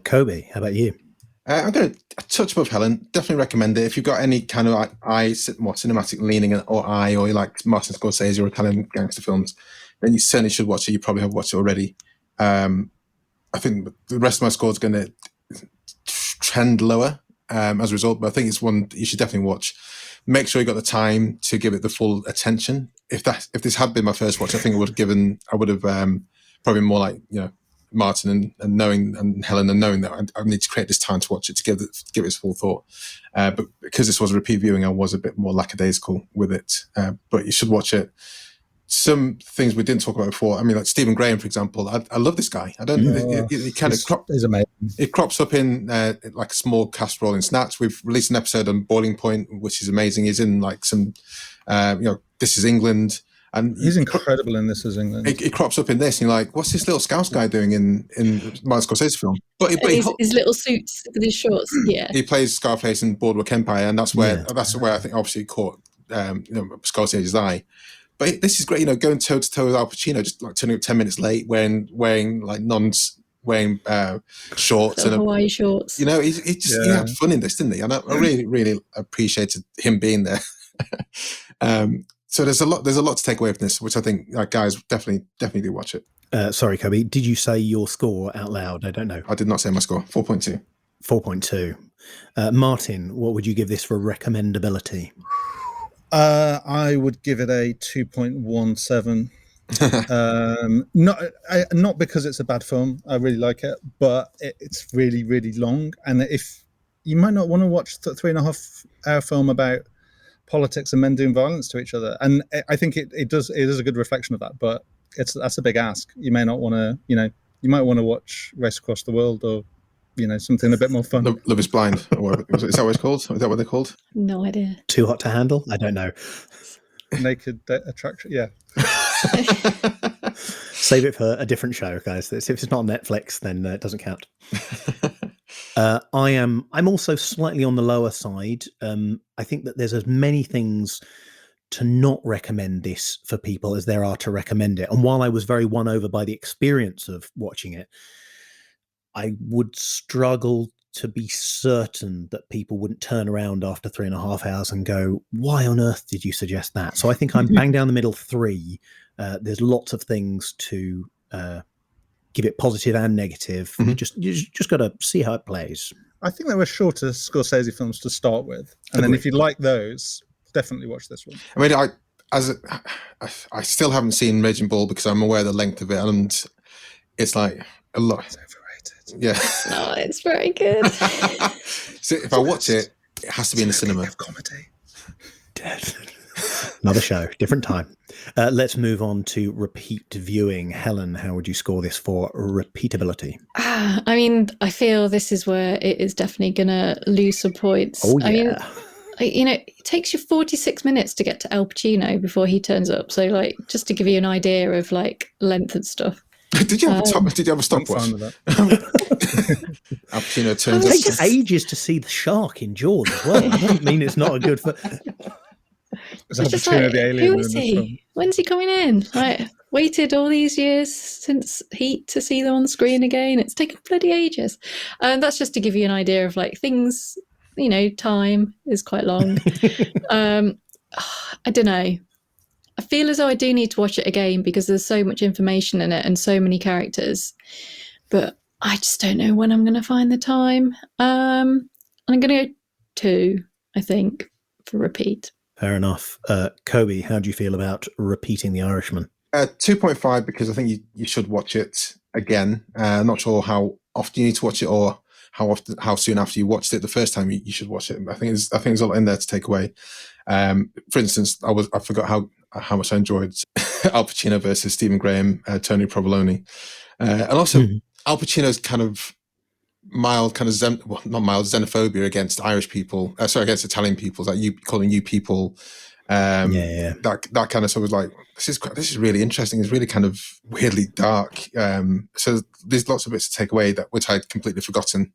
Kobe, how about you? I'm going to touch above Helen. Definitely recommend it. If you've got any kind of more cinematic leaning or you like Martin Scorsese or Italian gangster films, then you certainly should watch it. You probably have watched it already. I think the rest of my score is going to trend lower as a result, but I think it's one you should definitely watch. Make sure you got the time to give it the full attention. If this had been my first watch, I think I would have probably more like Martin and Helen, and knowing that I need to create this time to watch it to give it its full thought. But because this was a repeat viewing, I was a bit more lackadaisical with it. But you should watch it. Some things we didn't talk about before. I mean, like Stephen Graham, for example. I love this guy. I don't. He kind of is amazing. It crops up in like a small cast role in Snatch. We've released an episode on Boiling Point, which is amazing. He's in like some, This Is England, and he's incredible in This Is England. It crops up in this, and you're like, what's this little Scouse guy doing in Martin Scorsese film? But his little suits with his shorts. Yeah, he plays Scarface in Boardwalk Empire, and that's where I think obviously caught Scorsese's eye. But this is great, going toe to toe with Al Pacino, just like turning up 10 minutes late, wearing like shorts and Hawaii shorts. He had fun in this, didn't he? And I really, really appreciated him being there. So there's a lot to take away from this, which I think guys definitely do watch it. Sorry, Kobe, did you say your score out loud? I don't know. I did not say my score. 4.2. 4.2. Martin, what would you give this for recommendability? I would give it a 2.17. Not because it's a bad film. I really like it, but it's really, really long. And if you might not want to watch the 3.5-hour film about politics and men doing violence to each other, and I think it is a good reflection of that. But that's a big ask. You may not want to. You might want to watch Race Across the World or something a bit more fun. Love is Blind. Is that what it's called? Is that what they're called? No idea. Too Hot to Handle? I don't know. Naked Attraction? Yeah. Save it for a different show, guys. If it's not on Netflix, then it doesn't count. I'm also slightly on the lower side. I think that there's as many things to not recommend this for people as there are to recommend it. And while I was very won over by the experience of watching it, I would struggle to be certain that people wouldn't turn around after 3.5 hours and go, why on earth did you suggest that? So I think I'm bang down the middle 3. There's lots of things to give it positive and negative. Mm-hmm. You just got to see how it plays. I think there were shorter Scorsese films to start with. And then if you like those, definitely watch this one. I mean, I still haven't seen Raging Bull because I'm aware of the length of it. And it's like a lot. It's overrated. Yeah. No, it's very good. So if I watch it, it has to be in the cinema. Of comedy. Dead. Another show, different time. Let's move on to repeat viewing. Helen, how would you score this for repeatability? I mean, I feel this is where it is definitely going to lose some points. Oh, yeah. I mean, it takes you 46 minutes to get to Al Pacino before he turns up. So, just to give you an idea of length and stuff. Did you have a stopwatch? Al Pacino turns up. It takes ages to see the shark in Jaws as well. I don't mean it's not a good. It's just who is he? When's he coming in? Waited all these years since Heat to see them on the screen again. It's taken bloody ages. That's just to give you an idea of things. Time is quite long. I don't know. I feel as though I do need to watch it again because there's so much information in it and so many characters. But I just don't know when I'm going to find the time. I'm going to go 2, I think, for repeat. Fair enough. Kobe, how do you feel about repeating The Irishman? 2.5 because I think you should watch it again. I'm not sure how often you need to watch it or how soon after you watched it the first time you should watch it. I think there's a lot in there to take away. For instance, I forgot how much I enjoyed Al Pacino versus Stephen Graham, Tony Provolone, and also Al Pacino's kind of mild, not mild, xenophobia against Irish people, against Italian people, like you calling you people. That kind of stuff was like, this is really interesting. It's really kind of weirdly dark. So there's lots of bits to take away which I'd completely forgotten.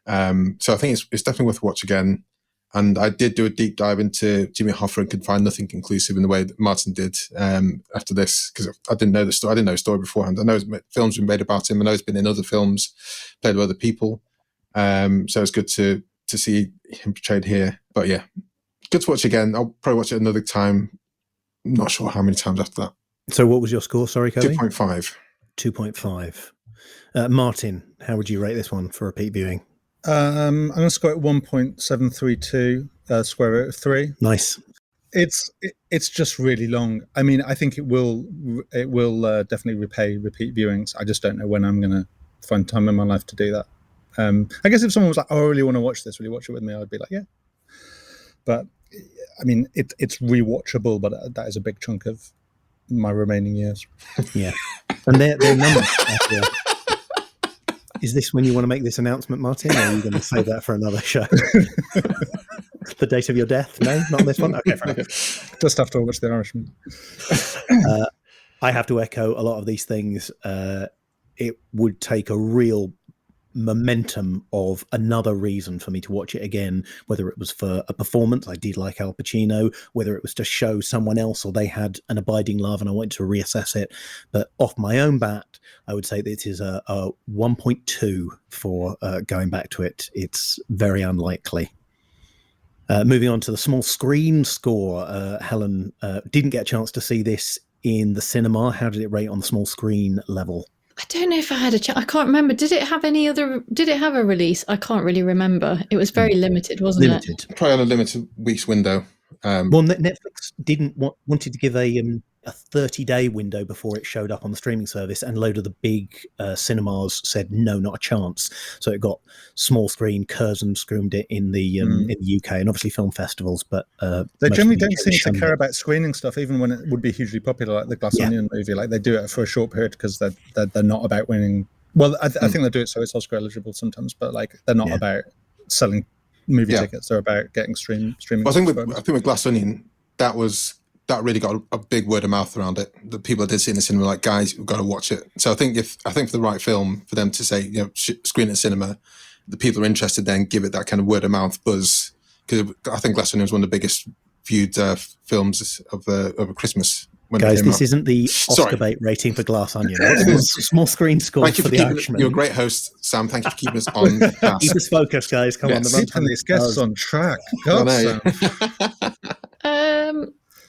So I think it's definitely worth a watch again. And I did do a deep dive into Jimmy Hoffa and could find nothing conclusive in the way that Martin did after this, because I didn't know the story. I didn't know the story beforehand. I know films been made about him. I know he's been in other films, played with other people. So it's good to see him portrayed here. But yeah, good to watch again. I'll probably watch it another time. I'm not sure how many times after that. So what was your score? Sorry, Kobe? 2.5. 2.5. Martin, how would you rate this one for repeat viewing? I'm going to score it 1.732, square root of 3. Nice. It's just really long. I mean, I think it will definitely repay repeat viewings. I just don't know when I'm going to find time in my life to do that. I guess if someone was like, "Oh, I really want to watch this, will you watch it with me?" I'd be like, "Yeah." But I mean, it's rewatchable, but that is a big chunk of my remaining years. Yeah, and they're numbers. Is this when you want to make this announcement, Martin, or are you going to save that for another show? The date of your death? No, not this one? Okay, fine. Just have to watch The Irishman. I have to echo a lot of these things. It would take a real momentum of another reason for me to watch it again, whether it was for a performance, I did like Al Pacino, whether it was to show someone else or they had an abiding love and I wanted to reassess it. But off my own bat, I would say that it is a 1.2 for going back to it. It's very unlikely. Moving on to the small screen score, Helen didn't get a chance to see this in the cinema. How did it rate on the small screen level? I don't know if I had a chance. I can't remember. Did it have a release? I can't really remember. It was very limited, wasn't it? Probably on a limited week's window. Well, Netflix wanted to give a 30-day window before it showed up on the streaming service, and a load of the big cinemas said no, not a chance. So it got small screen, Curzon screened it in the UK, and obviously film festivals. But they generally don't seem to care about screening stuff, even when it would be hugely popular, like the Glass Onion movie. Like they do it for a short period because they're not about winning. Well, I think they do it so it's Oscar eligible sometimes, but like they're not about selling movie tickets. They're about getting streaming. Well, I think with Glass Onion, that really got a big word of mouth around it. The people that did see it in the cinema were like, guys, we've got to watch it. So I think for the right film, for them to say, screen it in cinema, the people are interested, then give it that kind of word of mouth buzz. Because I think Glass Onion was one of the biggest viewed films of Christmas. Guys, this isn't the Oscar bait rating for Glass Onion. It's small screen score for The Irishman. You're a great host, Sam. Thank you for keeping us on task. Keep us focused, guys. Come on. Keeping these guests on track. God,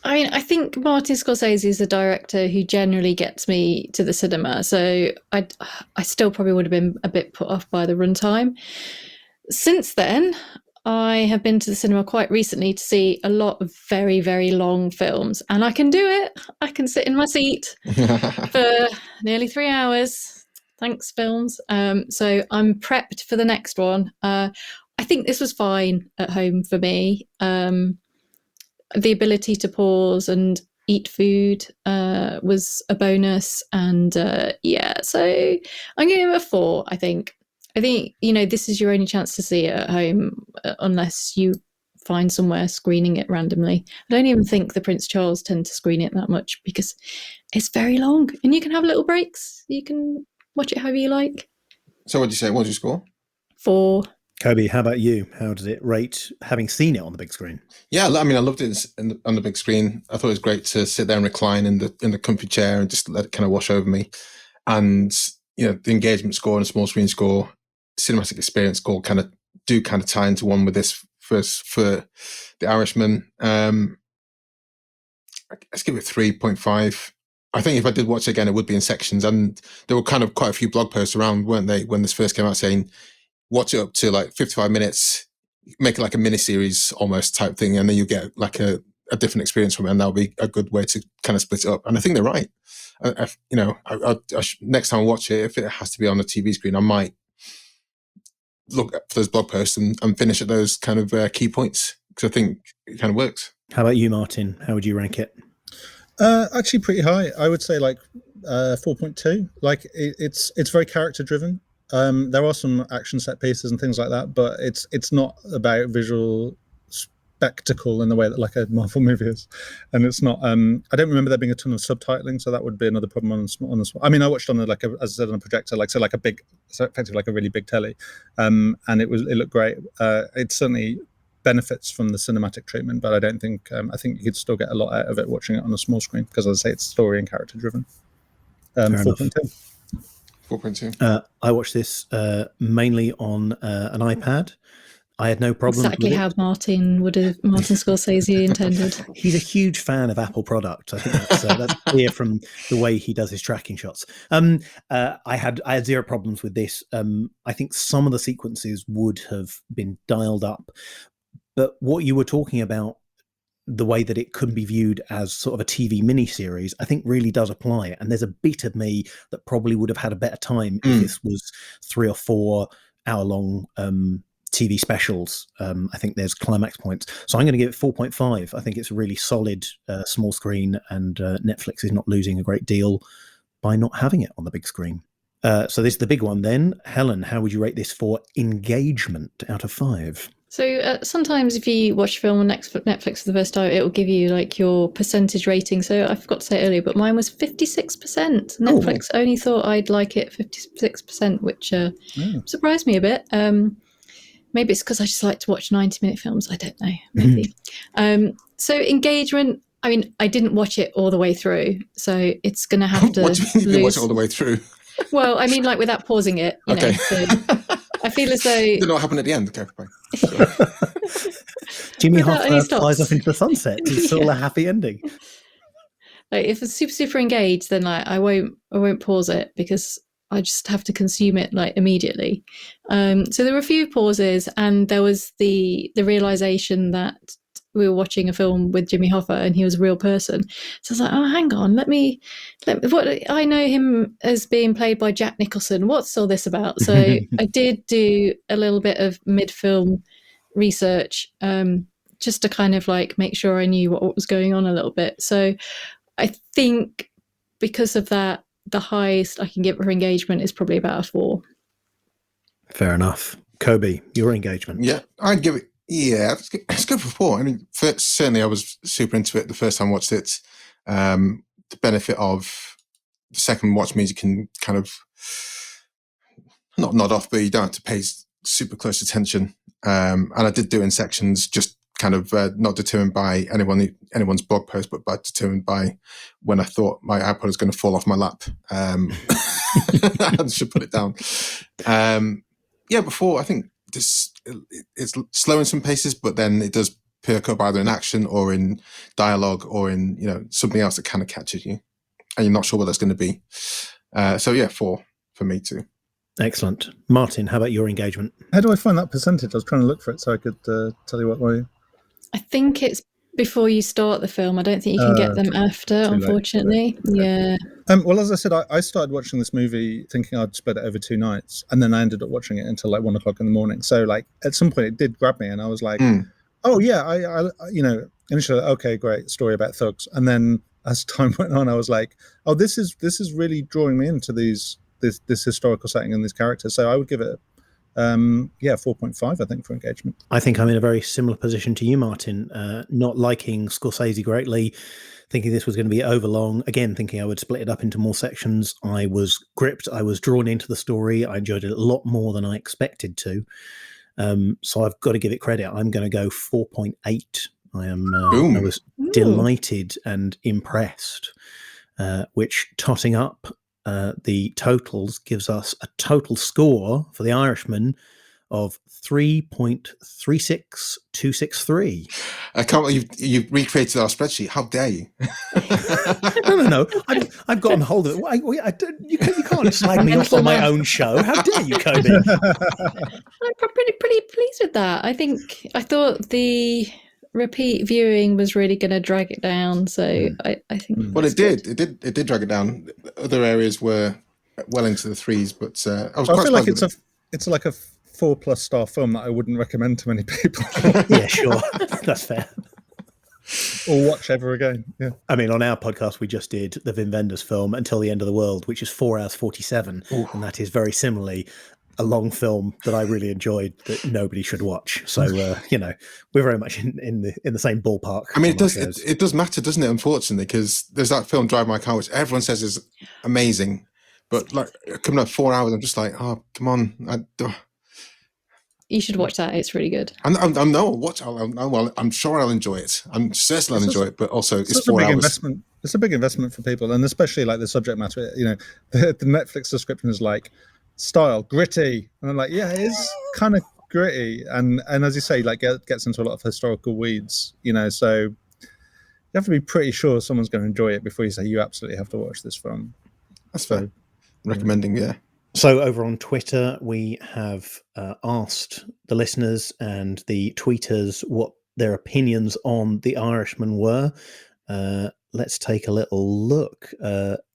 I mean, I think Martin Scorsese is a director who generally gets me to the cinema. So I still probably would have been a bit put off by the runtime. Since then, I have been to the cinema quite recently to see a lot of very, very long films, and I can do it. I can sit in my seat for nearly 3 hours. Thanks, films. So I'm prepped for the next one. I think this was fine at home for me. The ability to pause and eat food was a bonus, and so I'm going to give it a 4. I think this is your only chance to see it at home, unless you find somewhere screening it randomly. I don't even think the Prince Charles tend to screen it that much because it's very long, and you can have little breaks. You can watch it however you like. So what did you say? What did you score? 4. Kobe, how about you? How does it rate having seen it on the big screen? Yeah, I mean, I loved it on the big screen. I thought it was great to sit there and recline in the comfy chair and just let it kind of wash over me. And the engagement score and small screen score, cinematic experience score kind of tie into one with this for The Irishman. Let's give it 3.5. I think if I did watch it again, it would be in sections. And there were kind of quite a few blog posts around, weren't they, when this first came out, saying watch it up to like 55 minutes, make it like a mini series almost type thing, and then you get like a different experience from it, and that'll be a good way to kind of split it up. And I think they're right. Next time I watch it, if it has to be on the TV screen, I might look for those blog posts and finish at those kind of key points, because I think it kind of works. How about you, Martin? How would you rank it? Actually pretty high. I would say like 4.2. Like it's very character driven. There are some action set pieces and things like that, but it's not about visual spectacle in the way that like a Marvel movie is, and it's not. I don't remember there being a ton of subtitling, so that would be another problem on the. I mean, I watched on as I said, on a projector, effectively like a really big telly, and it looked great. It certainly benefits from the cinematic treatment, but I don't think. I think you could still get a lot out of it watching it on a small screen because, as I say, it's story and character driven. 4.2. 4.2. I watched this mainly on an iPad. I had no problem. Exactly how Martin Scorsese intended. He's a huge fan of Apple product. I think that's clear from the way he does his tracking shots. I had zero problems with this. I think some of the sequences would have been dialed up, but what you were talking about, the way that it could be viewed as sort of a TV miniseries, I think really does apply. And there's a bit of me that probably would have had a better time if this was 3 or 4 hour long TV specials. I think there's climax points. So I'm going to give it 4.5. I think it's a really solid small screen, and Netflix is not losing a great deal by not having it on the big screen. So this is the big one then. Helen, how would you rate this for engagement out of 5? So sometimes if you watch a film on Netflix for the first time, it will give you like your percentage rating. So I forgot to say earlier, but mine was 56%. Netflix only thought I'd like it 56%, which surprised me a bit. Maybe it's because I just like to watch 90-minute films. I don't know. Maybe. So engagement, I mean, I didn't watch it all the way through. So it's going to have to What do you mean you didn't watch it all the way through? Well, I mean, like without pausing it, you know. So I feel as though... Did not happen at the end. Okay, fine. Jimmy Hoffa flies off into the sunset. It's still a happy ending. Like if it's super engaged, then like I won't pause it because I just have to consume it like immediately. So there were a few pauses, and there was the realization that we were watching a film with Jimmy Hoffa and he was a real person. So I was like, oh, hang on, let me what I know him as being played by Jack Nicholson. What's all this about? So I did do a little bit of mid-film research just to kind of like make sure I knew what was going on a little bit. So I think because of that, the highest I can give for engagement is probably about a 4. Fair enough. Kobe, your engagement? Yeah, I'd give it. Yeah, it's good for 4. I mean, certainly I was super into it the first time I watched it. The benefit of the second watch means you can kind of not nod off, but you don't have to pay super close attention. And I did do it in sections, just kind of not determined by anyone's blog post, but determined by when I thought my iPod was going to fall off my lap. I should put it down. Before I think it's slow in some places, but then it does perk up either in action or in dialogue or in something else that kind of catches you, and you're not sure what that's going to be. 4 for me too. Excellent. Martin, how about your engagement? How do I find that percentage? I was trying to look for it so I could tell you what way. I think it's before you start the film. I don't think you can get them after, unfortunately. Yeah. Well, as I said, I started watching this movie thinking I'd split it over 2 nights, and then I ended up watching it until like 1 o'clock in the morning. So like at some point it did grab me, and I was like, oh yeah, I initially, okay, great story about thugs, and then as time went on, I was like, oh, this is really drawing me into this historical setting and these characters. So I would give it 4.5, I think, for engagement. I think I'm in a very similar position to you, Martin, not liking Scorsese greatly, thinking this was going to be overlong, again thinking I would split it up into more sections. I was gripped, I was drawn into the story, I enjoyed it a lot more than I expected to, so I've got to give it credit. I'm going to go 4.8. I was delighted and impressed, which, totting up the totals, gives us a total score for The Irishman of 3.36263. I can't believe you've recreated our spreadsheet. How dare you? No. I've gotten hold of it. You can't slag me off on my own show. How dare you, Kobe? I'm pretty pleased with that. I thought the repeat viewing was really going to drag it down, so I think. Well, it did drag it down. Other areas were well into the 3s, but I feel like it's like a 4+ star film that I wouldn't recommend to many people. Yeah, sure, that's fair. or watch ever again. Yeah. I mean, on our podcast, we just did the Wim Wenders film Until the End of the World, which is 4 hours 47. Ooh. And that is very similarly a long film that I really enjoyed that nobody should watch. So, we're very much in the same ballpark. I mean, it does matter, doesn't it, unfortunately, because there's that film Drive My Car, which everyone says is amazing. But like coming up 4 hours, I'm just like, oh, come on. You should watch that. It's really good. I'm sure I'll enjoy it. I'm certain I'll enjoy it, but also it's 4 hours. Investment. It's a big investment for people, and especially like the subject matter. The Netflix description is like style gritty, and I'm like, yeah, it is kind of gritty, and as you say, like gets into a lot of historical weeds. So you have to be pretty sure someone's going to enjoy it before you say you absolutely have to watch this film. That's fair. Recommending, yeah. So over on Twitter, we have asked the listeners and the tweeters what their opinions on The Irishman were. Let's take a little look.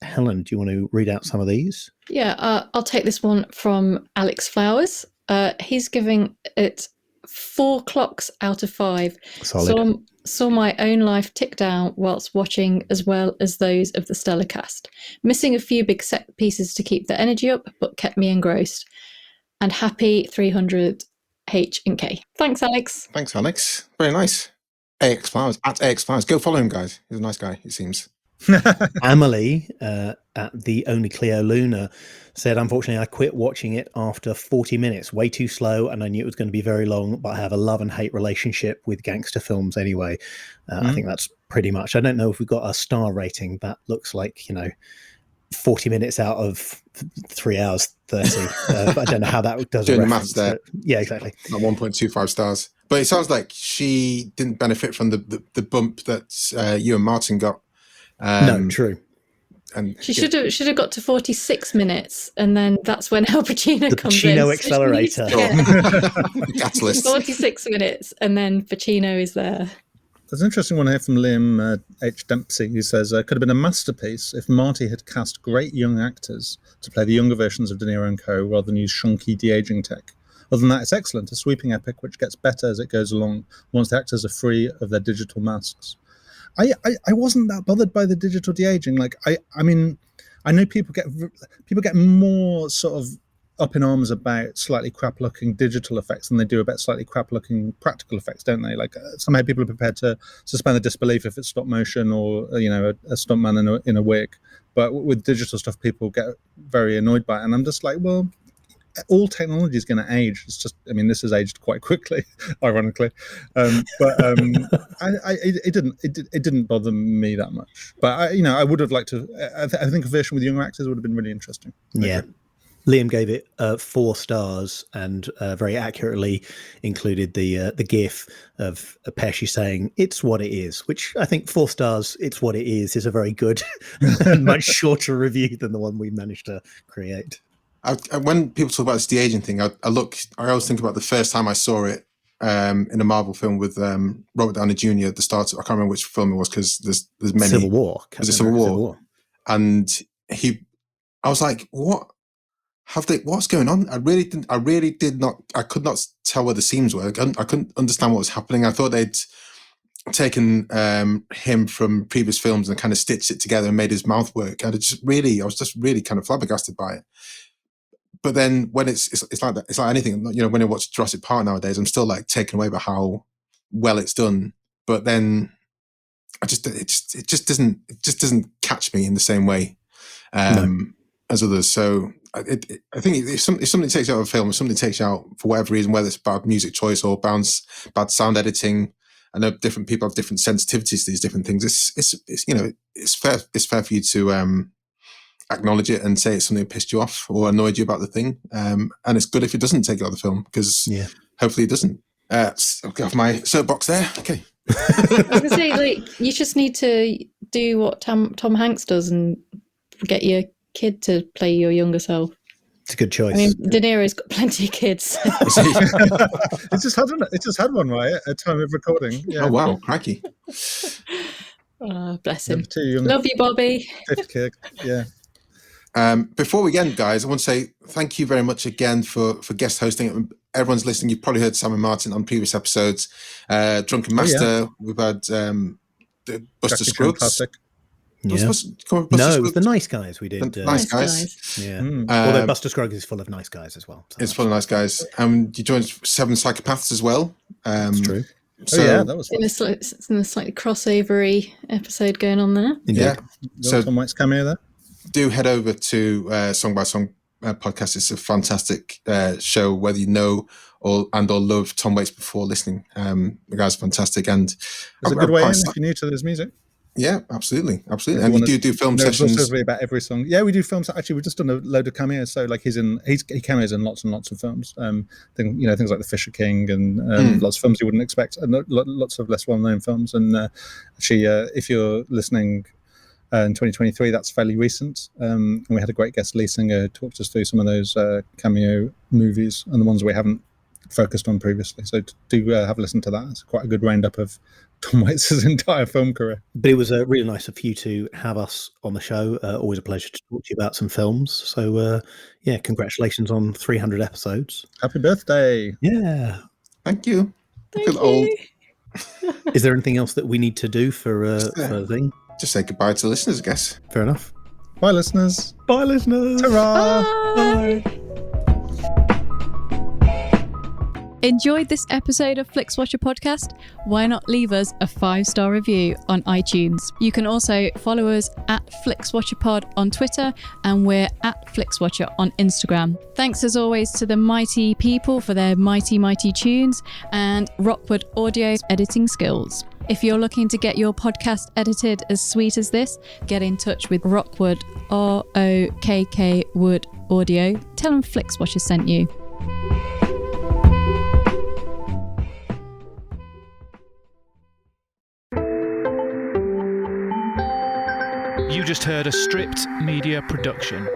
Helen, do you want to read out some of these? Yeah, I'll take this one from Alex Flowers. He's giving it 4 clocks out of 5. Solid. Saw my own life tick down whilst watching, as well as those of the stellar cast. Missing a few big set pieces to keep the energy up, but kept me engrossed. And happy 300 H and K. Thanks, Alex. Thanks, Alex. Very nice. AX Flowers, at AX Flowers. Go follow him, guys. He's a nice guy, it seems. Amelie at the Only Cleo Luna said, unfortunately, I quit watching it after 40 minutes. Way too slow, and I knew it was going to be very long, but I have a love and hate relationship with gangster films anyway. I think that's pretty much. I don't know if we've got a star rating. That looks like, 40 minutes out of 3 hours 30. But I don't know how that does. Doing the maths there. Yeah, exactly. At 1.25 stars. But it sounds like she didn't benefit from the bump that you and Martin got. No, true. And she should have got to 46 minutes, and then that's when Al Pacino comes in. The Pacino accelerator. Catalyst. 46 minutes, and then Pacino is there. There's an interesting one here from Liam H. Dempsey, who says, could have been a masterpiece if Marty had cast great young actors to play the younger versions of De Niro and co, rather than use shunky de-aging tech. Other than that, it's excellent, a sweeping epic which gets better as it goes along, once the actors are free of their digital masks. I wasn't that bothered by the digital de-aging. Like, I mean, I know people get more sort of up in arms about slightly crap-looking digital effects than they do about slightly crap-looking practical effects, don't they? Like, somehow people are prepared to suspend the disbelief if it's stop motion or, a stuntman in a wig. But with digital stuff, people get very annoyed by it. And I'm just like, well, all technology is going to age. It's just, I mean, this has aged quite quickly, ironically. It didn't bother me that much. But I would have liked to. I think a version with younger actors would have been really interesting. Yeah. Liam gave it 4 stars and very accurately included the gif of Pesci saying it's what it is, which I think 4 stars, it's what it is a very good and much shorter review than the one we managed to create. When people talk about this de-aging thing, I always think about the first time I saw it in a Marvel film with Robert Downey Jr. at the start. I can't remember which film it was because there's many. Civil War. There's a Civil War. And I was like, what? What's going on? I could not tell where the seams were. I couldn't understand what was happening. I thought they'd taken him from previous films and kind of stitched it together and made his mouth work. I was just really kind of flabbergasted by it. But then when it's like that, it's like anything, when I watch Jurassic Park nowadays, I'm still like taken away by how well it's done. But then it just doesn't catch me in the same way as others. So I think if something takes out of a film, if something takes out for whatever reason, whether it's bad music choice or bad sound editing, I know different people have different sensitivities to these different things. It's fair for you to acknowledge it and say it's something that pissed you off or annoyed you about the thing. And it's good if it doesn't take it out of the film because hopefully it doesn't. I'll get off my soapbox there. Okay. I was going to say, you just need to do what Tom Hanks does and get your kid to play your younger self. It's a good choice. I mean, De Niro's got plenty of kids. It's just had one, right, at time of recording. Yeah. Oh, wow. Crikey. Oh, bless him. Love you, Bobby. Fifth kid, yeah. Before we end, guys, I want to say thank you very much again for guest hosting. Everyone's listening. You've probably heard Sam and Martin on previous episodes. Drunken Master. We've had Buster Scruggs. Classic. Yeah. No, it was the Nice Guys we did. Nice Guys. Yeah. Although Buster Scruggs is full of nice guys as well. So it's full of nice guys. You joined Seven Psychopaths as well. That's true. So, that was in a slightly crossover-y episode going on there. Yeah. So Tom Waits cameo there. Do head over to Song by Song podcast. It's a fantastic show, whether you know or love Tom Waits before listening. The guy's fantastic, and it's a good way in if you're new to this music. Yeah, absolutely. And you do film sessions about every song. Yeah, we do films. Actually, we've just done a load of cameos. So like he cameos in lots and lots of films. Things like The Fisher King and lots of films you wouldn't expect, and lots of less well-known films. And actually, if you're listening in 2023, that's fairly recent. And we had a great guest, Lee Singer, who talked us through some of those cameo movies and the ones we haven't focused on previously. So do have a listen to that. It's quite a good roundup of Tom Waits' entire film career. But it was really nice of you to have us on the show. Always a pleasure to talk to you about some films. So congratulations on 300 episodes. Happy birthday. Yeah. Thank you. Thank you. Old. Is there anything else that we need to do for the thing? Just say goodbye to listeners, I guess. Fair enough. Bye, listeners. Bye, listeners. Ta-ra. Bye. Bye. Enjoyed this episode of Flixwatcher podcast? Why not leave us a 5-star review on iTunes? You can also follow us at FlixWatcherPod on Twitter, and we're at FlixWatcher on Instagram. Thanks as always to the mighty people for their mighty tunes and Rockwood Audio's editing skills. If you're looking to get your podcast edited as sweet as this, get in touch with Rockwood, ROKK Wood Audio. Tell them Flixwatcher sent you. You just heard a Stripped Media production.